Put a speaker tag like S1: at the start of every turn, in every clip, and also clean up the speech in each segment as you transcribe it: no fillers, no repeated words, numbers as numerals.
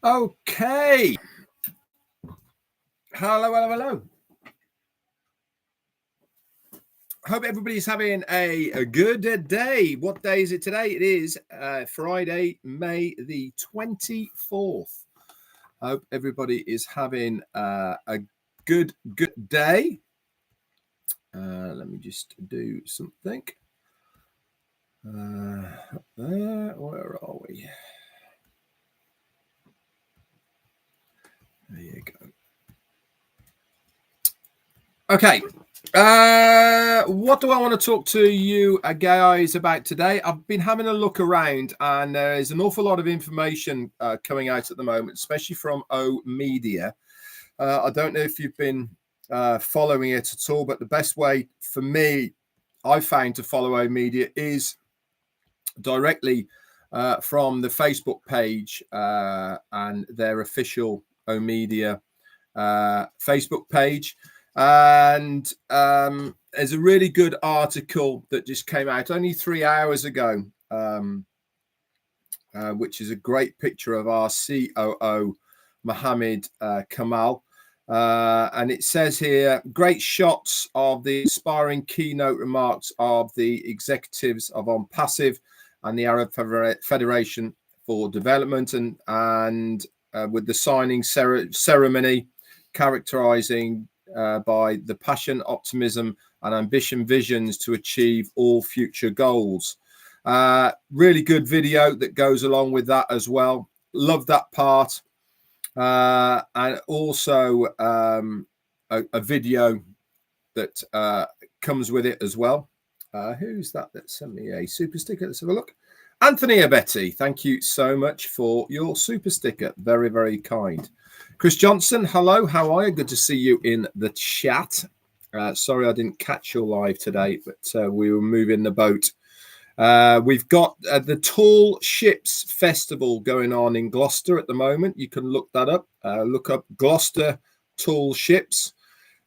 S1: Okay. Hello. Hope everybody's having a good day. What day is it today? It is Friday, May the 24th. Hope everybody is having a good day. Let me just do something. Where are we? There you go. Okay. What do I want to talk to you guys about today? I've been having a look around, and there is an awful lot of information coming out at the moment, especially from O Media. I don't know if you've been following it at all, but the best way for me, I found, to follow O Media is directly from the Facebook page and their official O Media Facebook page. And there's a really good article that just came out only 3 hours ago, which is a great picture of our COO, Mohammed Kamal. And it says here, great shots of the inspiring keynote remarks of the executives of Onpassive and the Arab Federation for Development, and with the signing ceremony characterizing by the passion, optimism, and ambition visions to achieve all future goals. Really good video that goes along with that as well. Love that part. And also a video that comes with it as well. Who's that sent me a super sticker? Let's have a look. Anthony Abetti, thank you so much for your super sticker. Very, very kind. Chris Johnson, hello, how are you? Good to see you in the chat. Sorry I didn't catch your live today, but we were moving the boat. We've got the Tall Ships Festival going on in Gloucester at the moment. You can look that up. Look up Gloucester Tall Ships.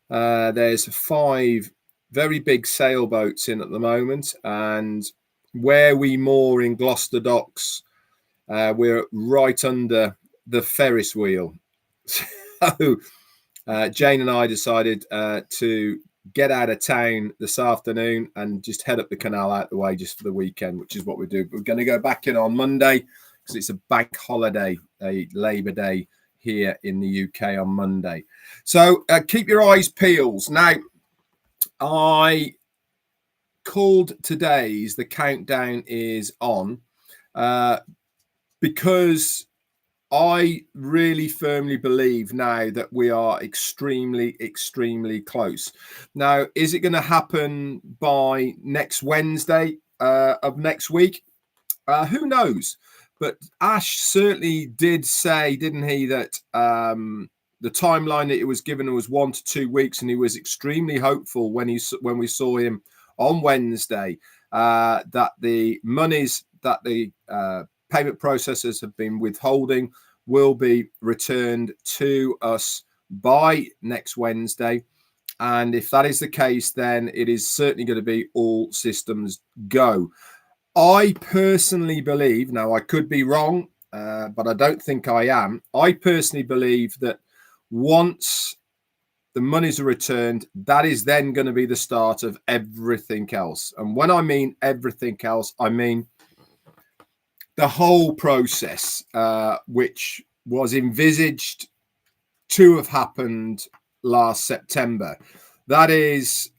S1: There's 5 very big sailboats in at the moment, and where we moor in Gloucester docks, we're right under the Ferris wheel. So Jane and I decided to get out of town this afternoon and just head up the canal out the way just for the weekend, which is what we do. We're going to go back in on Monday because it's a bank holiday, a Labour Day here in the UK on Monday. So keep your eyes peeled. Now, I called today's the countdown is on because I really firmly believe now that we are extremely close. Now, is it going to happen by next Wednesday of next week? Who knows? But Ash certainly did say, didn't he, that the timeline that he was given was 1 to 2 weeks, and he was extremely hopeful when we saw him on Wednesday that the monies that the payment processors have been withholding will be returned to us by next Wednesday. And if that is the case, then it is certainly going to be all systems go. I personally believe, now I could be wrong, but I don't think I am. I personally believe that once the monies are returned, that is then going to be the start of everything else. And when I mean everything else, I mean the whole process, which was envisaged to have happened last September. That is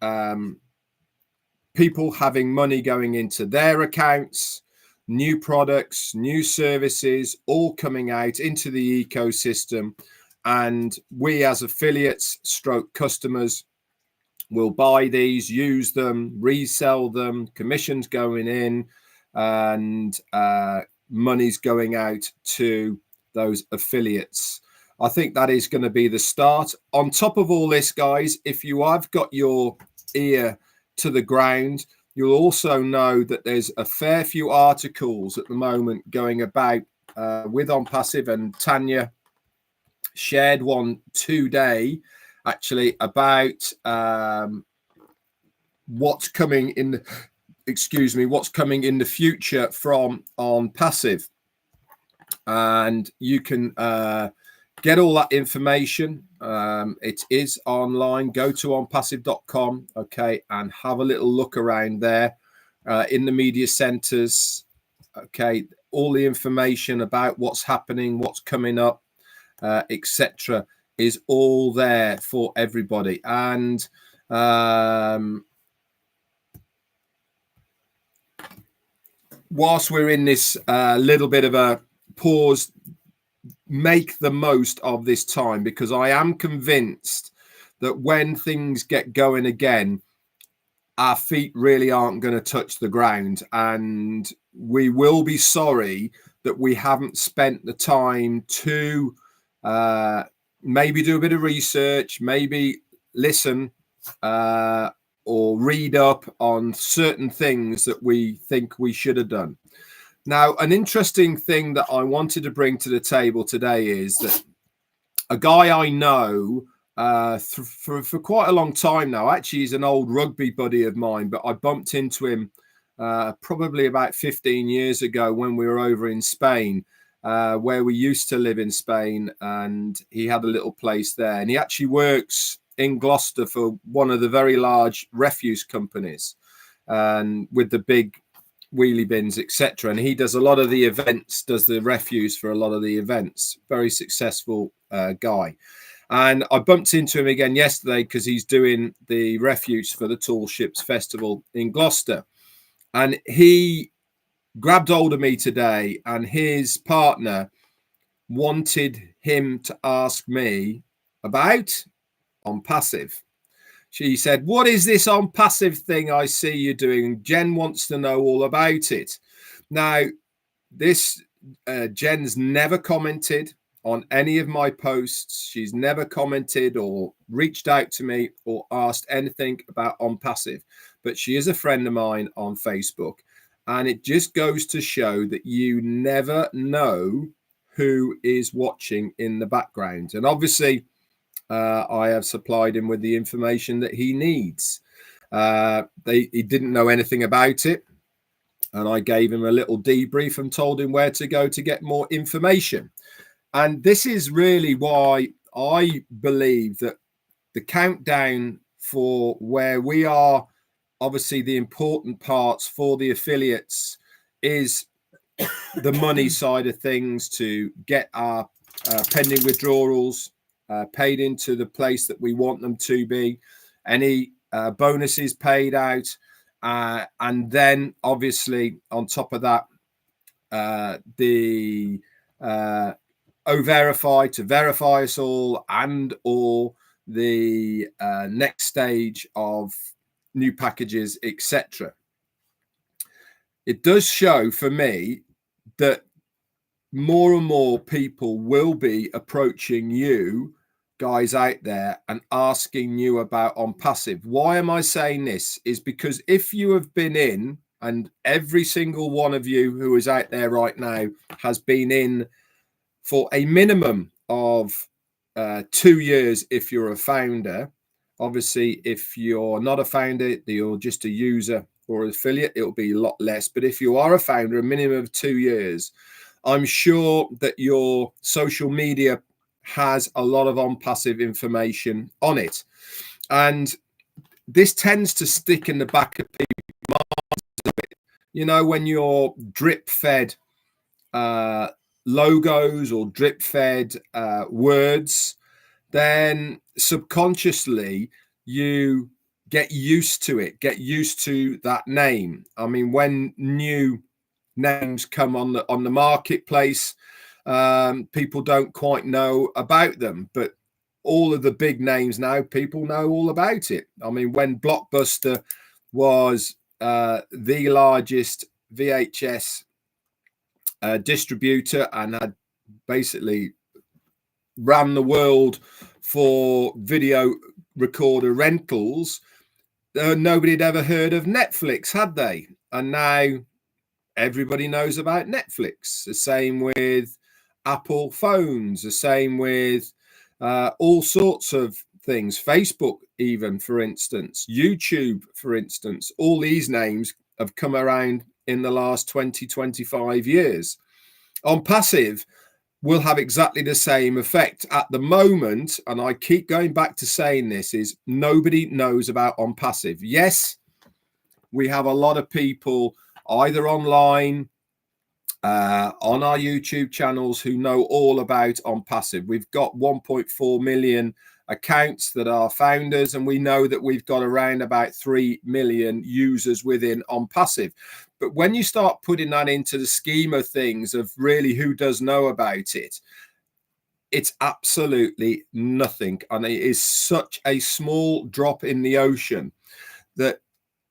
S1: people having money going into their accounts, new products, new services, all coming out into the ecosystem. And we as affiliates / customers will buy these, use them, resell them, commissions going in, and money's going out to those affiliates. I think that is going to be the start. On top of all this, guys, if you have got your ear to the ground, you'll also know that there's a fair few articles at the moment going about with Onpassive, and Tanya shared one today actually about what's coming in the, what's coming in the future from Onpassive. and you can get all that information. It is online. Go to onpassive.com, okay, and have a little look around there in the media centers, okay. All the information about what's happening, what's coming up, etc., is all there for everybody. And whilst we're in this little bit of a pause, make the most of this time, because I am convinced that when things get going again, our feet really aren't going to touch the ground, and we will be sorry that we haven't spent the time to maybe do a bit of research, maybe listen or read up on certain things that we think we should have done. Now, an interesting thing that I wanted to bring to the table today is that a guy I know for quite a long time now. Actually, he's an old rugby buddy of mine, but I bumped into him probably about 15 years ago when we were over in Spain, where we used to live in Spain, and he had a little place there. And he actually works in Gloucester for one of the very large refuse companies, and with the big wheelie bins, etc. And he does a lot of the events, does the refuse for a lot of the events. Very successful guy. And I bumped into him again yesterday because he's doing the refuse for the Tall Ships Festival in Gloucester. And he grabbed hold of me today, and his partner wanted him to ask me about Onpassive. She said, "What is this Onpassive thing I see you doing? Jen wants to know all about it." Now, this Jen's never commented on any of my posts. She's never commented or reached out to me or asked anything about Onpassive, but she is a friend of mine on Facebook. And it just goes to show that you never know who is watching in the background. And obviously, I have supplied him with the information that he needs. He didn't know anything about it, and I gave him a little debrief and told him where to go to get more information. And this is really why I believe that the countdown for where we are, obviously the important parts for the affiliates, is the money side of things, to get our pending withdrawals paid into the place that we want them to be, any bonuses paid out, and then obviously on top of that, the O-Verify to verify us all, and or the next stage of new packages, etc. It does show for me that more and more people will be approaching you guys out there and asking you about Onpassive. Why am I saying this? Is because if you have been in, and every single one of you who is out there right now has been in for a minimum of 2 years if you're a founder. Obviously, if you're not a founder, you're just a user or an affiliate, it'll be a lot less. But if you are a founder, a minimum of 2 years, I'm sure that your social media has a lot of Onpassive information on it. And this tends to stick in the back of people's minds. You know, when you're drip fed logos or drip fed words, then subconsciously you get used to it, get used to that name. I mean, when new names come on the marketplace, people don't quite know about them, but all of the big names now, people know all about it. I mean, when Blockbuster was the largest VHS distributor and had basically ran the world for video recorder rentals, nobody had ever heard of Netflix, had they? And now everybody knows about Netflix. The same with Apple phones, the same with all sorts of things. Facebook, even, for instance, YouTube, for instance. All these names have come around in the last 20, 25 years. Onpassive will have exactly the same effect. At the moment, and I keep going back to saying this, is nobody knows about Onpassive. Yes, we have a lot of people either online, on our YouTube channels, who know all about Onpassive. We've got 1.4 million accounts that are founders, and we know that we've got around about 3 million users within Onpassive. But when you start putting that into the scheme of things, of really who does know about it, it's absolutely nothing. And it is such a small drop in the ocean that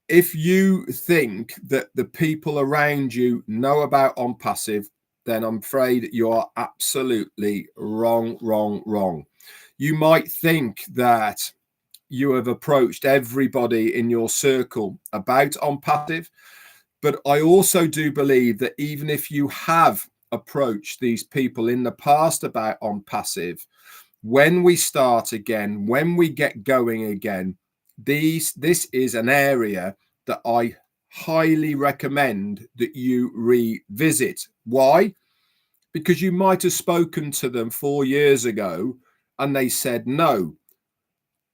S1: if you think that the people around you know about Onpassive, then I'm afraid you are absolutely wrong. You might think that you have approached everybody in your circle about Onpassive, but I also do believe that even if you have approached these people in the past about Onpassive, when we start again, when we get going again, this is an area that I highly recommend that you revisit. Why? Because you might have spoken to them 4 years ago and they said no.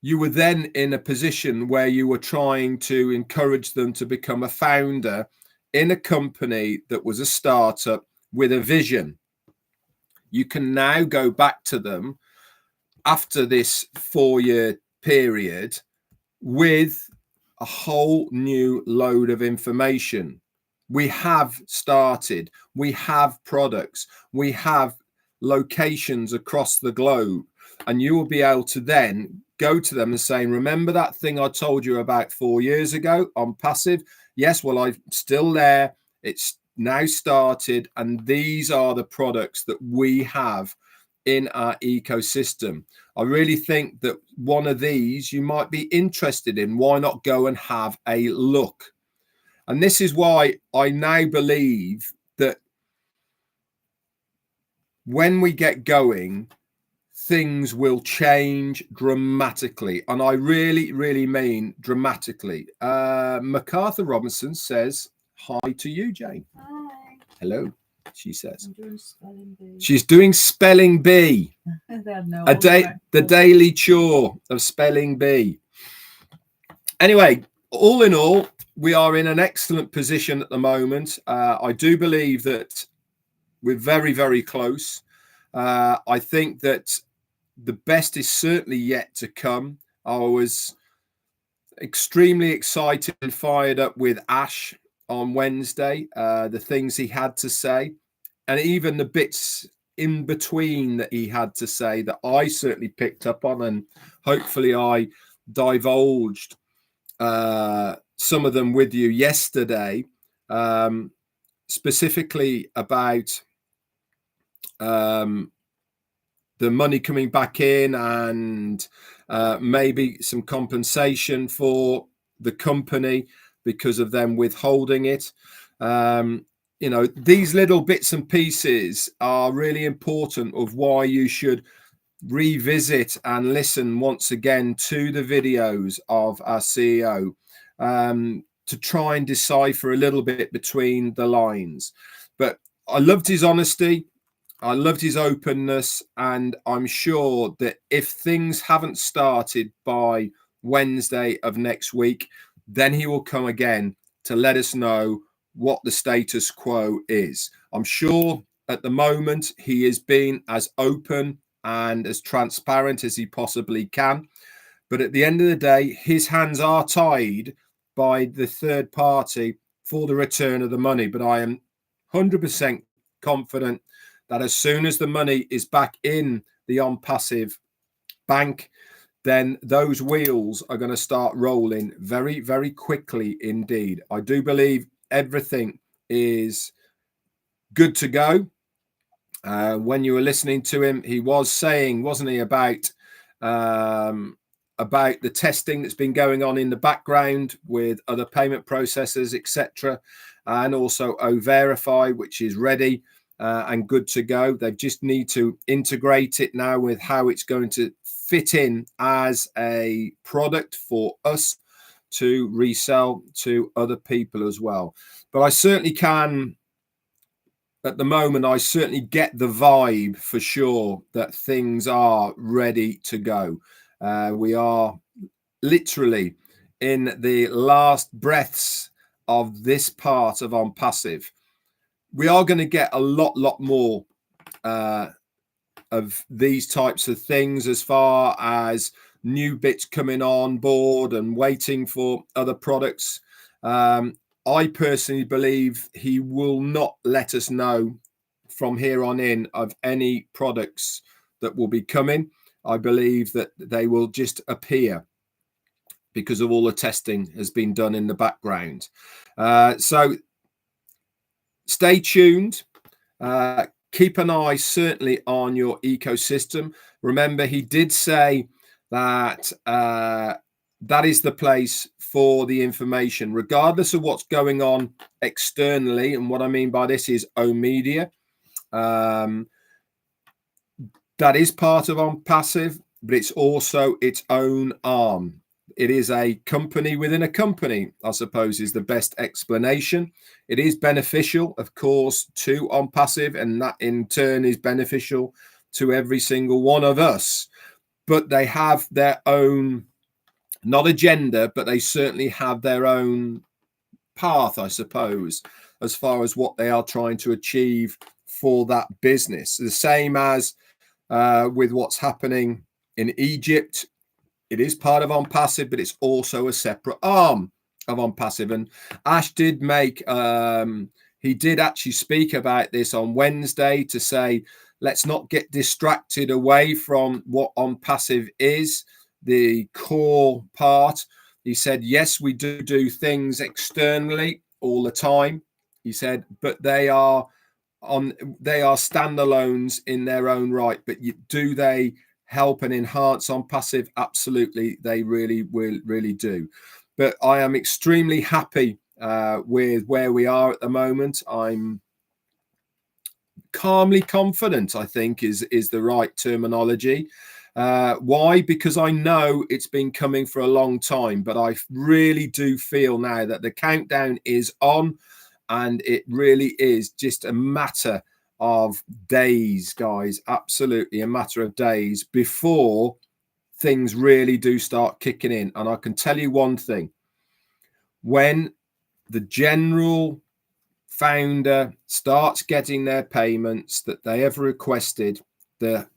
S1: You were then in a position where you were trying to encourage them to become a founder in a company that was a startup with a vision. You can now go back to them after this 4-year period with a whole new load of information. We have started, we have products, we have locations across the globe, and you will be able to then go to them and say, remember that thing I told you about 4 years ago Onpassive? Yes, well, I'm still there. It's now started, and these are the products that we have in our ecosystem. I really think that one of these you might be interested in. Why not go and have a look? And this is why I now believe that when we get going, things will change dramatically. And I really mean dramatically. MacArthur Robinson says hi to you, Jane.
S2: Hi.
S1: Hello, she says.
S2: I'm doing spelling bee.
S1: She's doing spelling bee.
S2: No,
S1: The daily chore of spelling bee. Anyway, all in all, we are in an excellent position at the moment. I do believe that we're very close. I think that the best is certainly yet to come. I was extremely excited and fired up with Ash on Wednesday, the things he had to say, and even the bits in between that he had to say that I certainly picked up on, and hopefully I divulged some of them with you yesterday, specifically about the money coming back in, and maybe some compensation for the company because of them withholding it. You know, these little bits and pieces are really important of why you should revisit and listen once again to the videos of our CEO, to try and decipher a little bit between the lines. But I loved his honesty. I loved his openness, and I'm sure that if things haven't started by Wednesday of next week, then he will come again to let us know what the status quo is. I'm sure at the moment he has been as open and as transparent as he possibly can. But at the end of the day, his hands are tied by the third party for the return of the money. But I am 100% confident that as soon as the money is back in the Onpassive bank, then those wheels are going to start rolling very quickly indeed. I do believe everything is good to go. When you were listening to him, he was saying, wasn't he, about the testing that's been going on in the background with other payment processors, etc., and also O-Verify, which is ready and good to go. They just need to integrate it now with how it's going to fit in as a product for us to resell to other people as well. But I certainly can at the moment, I certainly get the vibe for sure that things are ready to go. We are literally in the last breaths of this part of Onpassive. We are going to get a lot more of these types of things as far as new bits coming on board and waiting for other products. I personally believe he will not let us know from here on in of any products that will be coming. I believe that they will just appear because of all the testing has been done in the background. So stay tuned. Keep an eye certainly on your ecosystem. Remember, he did say that that is the place for the information, regardless of what's going on externally. And what I mean by this is Omedia. That is part of Onpassive, but it's also its own arm. It is a company within a company, I suppose, is the best explanation. It is beneficial, of course, to Onpassive, and that in turn is beneficial to every single one of us. But they have their own, not agenda, but they certainly have their own path, I suppose, as far as what they are trying to achieve for that business. The same as with what's happening in Egypt. It is part of Onpassive, but it's also a separate arm of Onpassive. And Ash did make, he did actually speak about this on Wednesday to say, let's not get distracted away from what Onpassive is, the core part. He said, yes, we do things externally all the time. He said, but they are standalones in their own right. But do they help and enhance Onpassive? Absolutely, they really do. But I am extremely happy with where we are at the moment. I'm calmly confident, I think is the right terminology. Why? Because I know it's been coming for a long time, but I really do feel now that the countdown is on, and it really is just a matter of days, guys. Absolutely a matter of days before things really do start kicking in. And I can tell you one thing: when the general founder starts getting their payments that they have requested, the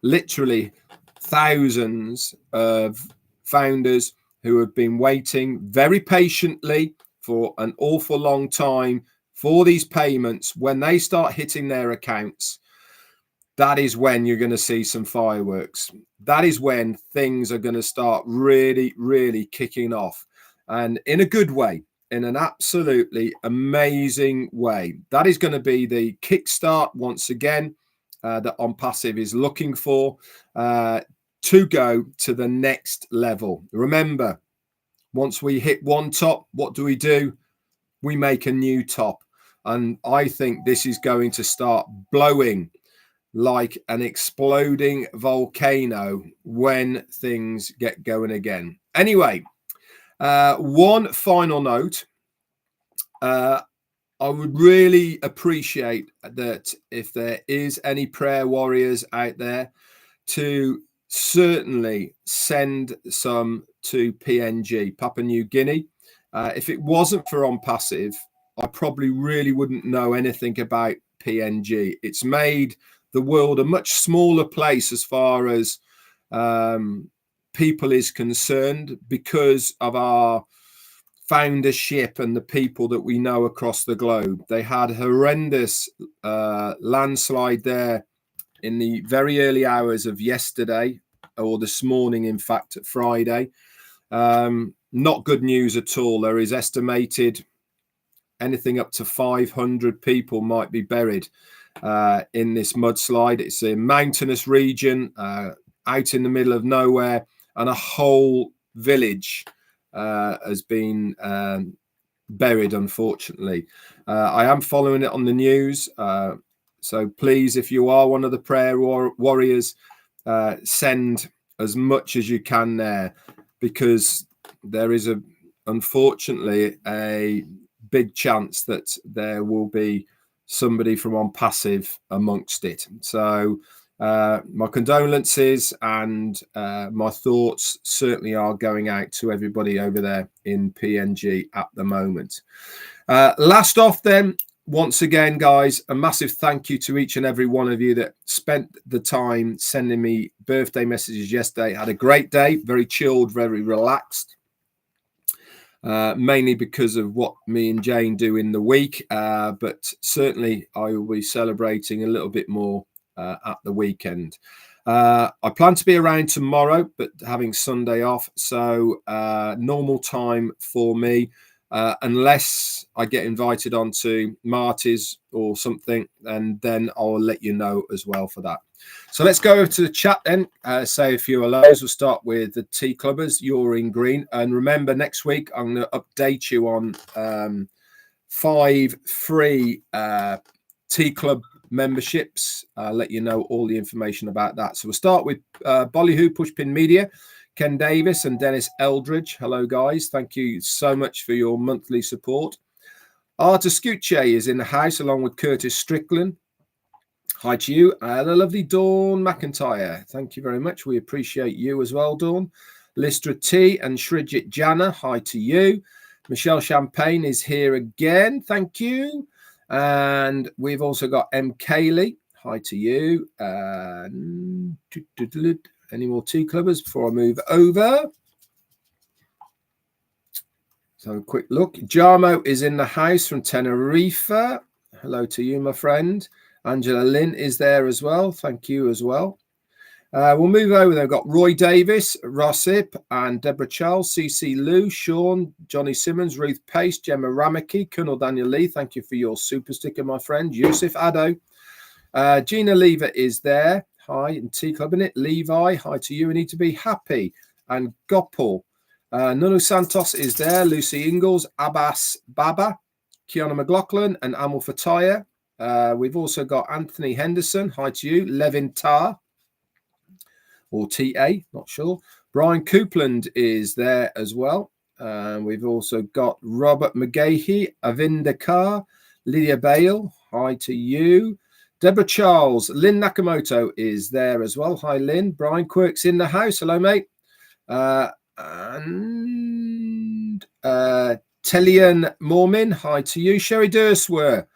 S1: literally thousands of founders who have been waiting very patiently for an awful long time for these payments, when they start hitting their accounts, that is when you're going to see some fireworks. That is when things are going to start really kicking off, and in a good way, in an absolutely amazing way. That is going to be the kickstart once again that Onpassive is looking for to go to the next level. Remember, once we hit one top, what do? We make a new top. And I think this is going to start blowing like an exploding volcano when things get going again. Anyway, one final note. I would really appreciate that if there is any prayer warriors out there to certainly send some to PNG, Papua New Guinea. If it wasn't for Onpassive, I probably really wouldn't know anything about PNG. It's made the world a much smaller place as far as people is concerned, because of our foundership and the people that we know across the globe. They had a horrendous landslide there in the very early hours of yesterday, or this morning, in fact, Friday. Not good news at all. There is estimated anything up to 500 people might be buried in this mudslide. It's a mountainous region out in the middle of nowhere, and a whole village has been buried, unfortunately. I am following it on the news. So please, if you are one of the prayer warriors, send as much as you can there, because there is unfortunately a big chance that there will be somebody from Onpassive amongst it. So my condolences and my thoughts certainly are going out to everybody over there in PNG at the moment. Last off then, once again, guys, a massive thank you to each and every one of you that spent the time sending me birthday messages yesterday. Had a great day, very chilled, very relaxed. Mainly because of what me and Jane do in the week, but certainly I will be celebrating a little bit more at the weekend. I plan to be around tomorrow, but having Sunday off, so normal time for me, unless I get invited onto Marty's or something, and then I'll let you know as well for that. So let's go to the chat then, say a few hellos. We'll start with the tea clubbers. You're in green. And remember, next week, I'm going to update you on 5 free tea club memberships. I'll let you know all the information about that. So we'll start with Bollyhoo Pushpin Media, Ken Davis and Dennis Eldridge. Hello, guys. Thank you so much for your monthly support. Arta Scucce is in the house along with Curtis Strickland. Hi to you. The lovely Dawn McIntyre. Thank you very much. We appreciate you as well, Dawn. Listra T and Shrijit Jana. Hi to you. Michelle Champagne is here again. Thank you. And we've also got M. Kaylee. Hi to you. Any more tea clubbers before I move over? So a quick look. Jarmo is in the house from Tenerife. Hello to you, my friend. Angela Lynn is there as well. Thank you as well. We'll move over. They've got Roy Davis, Rossip, and Deborah Charles, CC Lou, Sean, Johnny Simmons, Ruth Pace, Gemma Ramaki, Colonel Daniel Lee. Thank you for your super sticker, my friend. Yusuf Addo. Gina Lever is there. Hi, and Tea Club in it. Levi, hi to you. We need to be happy. And Gopal. Nunu Santos is there. Lucy Ingalls, Abbas Baba, Kiana McLaughlin, and Amal Fataya. We've also got Anthony Henderson. Hi to you. Levin Tar or TA, not sure. Brian Coupland is there as well. We've also got Robert McGahey, Avinda Carr, Lydia Bale. Hi to you. Deborah Charles, Lynn Nakamoto is there as well. Hi, Lynn. Brian Quirk's in the house. Hello, mate. And Telian Mormin. Hi to you. Sherry Durswer.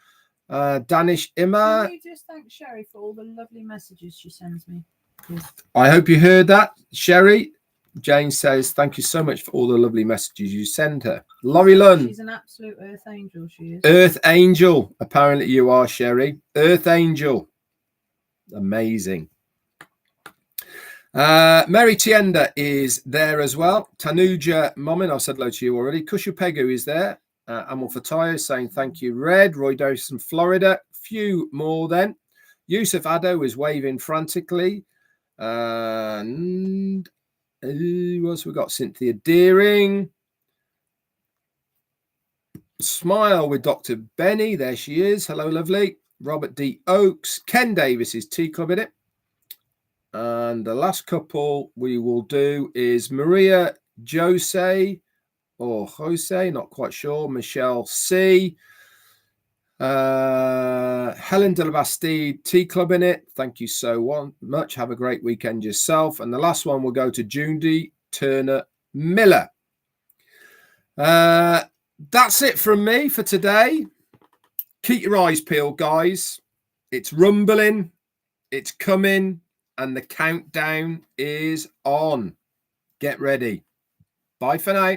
S1: Danish Imma.
S2: Can you just thank Sherry for all the lovely messages she sends me? Please.
S1: I hope you heard that, Sherry. Jane says, thank you so much for all the lovely messages you send her. Laurie Lund.
S2: She's an absolute earth angel, she is.
S1: Earth angel. Apparently you are, Sherry. Earth angel. Amazing. Mary Tienda is there as well. Tanuja Momin, I've said hello to you already. Kushupegu is there. Amal Fatayo saying thank you, Red. Roy Dawson, Florida. Few more then. Yusuf Addo is waving frantically. And who else we got? Cynthia Deering. Smile with Dr. Benny. There she is. Hello, lovely. Robert D. Oakes. Ken Davis is Tea Club in it. And the last couple we will do is Maria Jose or Jose, not quite sure. Michelle C. Helen de la Bastide, Tea Club in it. Thank you so much. Have a great weekend yourself. And the last one will go to Judy Turner Miller. That's it from me for today. Keep your eyes peeled, guys. It's rumbling. It's coming. And the countdown is on. Get ready. Bye for now.